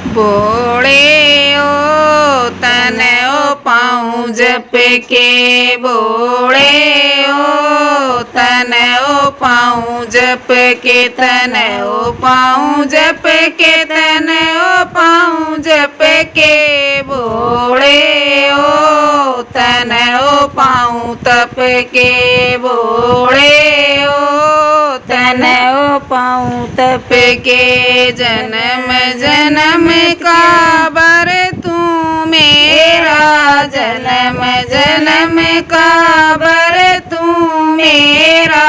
बोले ओ तन ओ पाऊँ जप के, बोले ओ तन ओ पाऊँ जप के, तन ओ पाऊँ जप के, तन ओ पाऊँ जप के, बोले ओ तन ओ पाऊँ तप के, बोले ओ तन ओ पाऊँ तप के। जन्म जन्म का बर तू मेरा, जन्म जन्म का बर तू मेरा,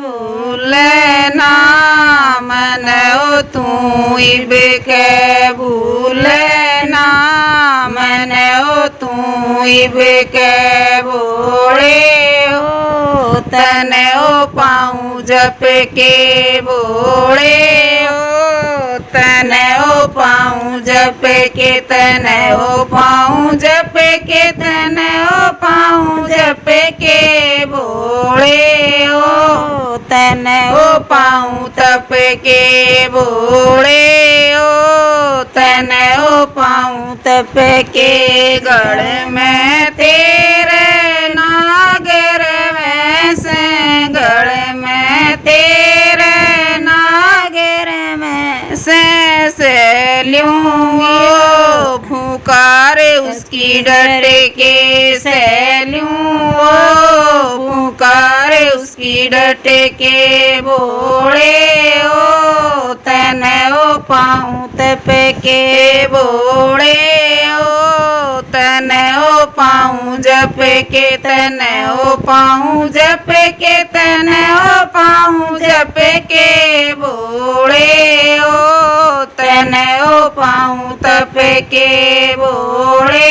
भूलना मन ओ तू इब के, भूलना मन ओ तू इब के, बोले ओ तन ओ पाऊँ जप के, बोले ओ तन ओ पाऊँ जप के, तन ओ पाऊँ जप के, तन ओ पाऊँ जप के, बोले ओ तन ओ पाऊँ तप के, बोले ओ तन ओ पाऊँ तप के। गढ़ में तेरे नागर वैसे, गढ़ में तेरे नागर में सैलियों वो पुकार उसकी डट के, सैलियों वो पुकार उसकी डट के, बोले ओ तन ओ पाऊँ तप के, बोले ओ तन ओ पाऊँ जप के, तन ओ पाऊँ जप के, तन ओ पाऊँ जप के, बोले ओ तन ओ पाऊँ तप के, बोले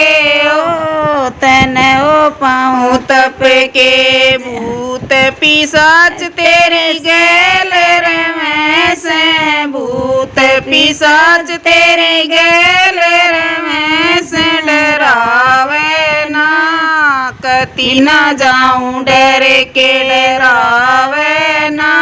ओ तन ओ पाऊँ तप के। भूत पिशाच तेरे गैल रमें से, भूत पिशाच तेरे गैल रमें से, डरावे ना कति ना जाऊं डर के, डरावे ना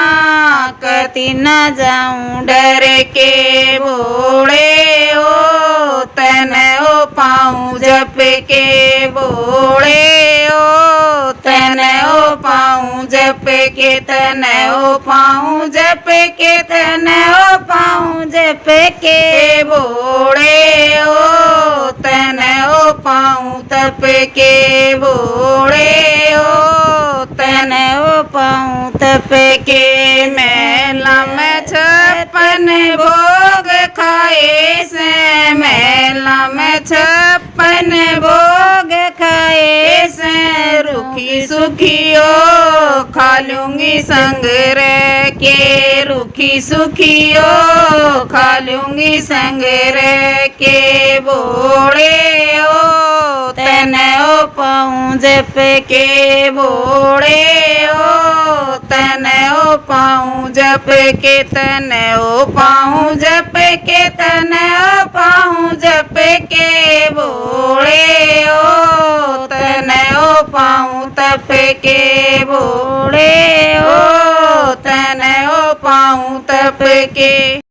कति ना जाऊं डर के, बोले ओ तन ओ पाऊँ जप के, बोले ओ तन ओ पाऊँ जप के, तन ओ पाऊँ जप के, तन ओ पाऊँ जप के, बोले ओ तन ओ पाऊँ तप के, बोले ओ तन ओ पाऊँ तप के। मेला में 56 भोग खाए से, मेला में 56 भोग खाए से, रुखी सुखियो खा लूंगी संग रह के, रुखी सुखियो खा लूंगी संग रह के, बोले ओ तन ओ पाऊँ जप के, बोले ओ तन ओ पाऊँ जप के, तन ओ पाऊँ जप के, तन ओ पाऊँ जप के, बोले ओ तन ओ पाऊँ तप के, बोले ओ तन ओ पाऊँ तप के।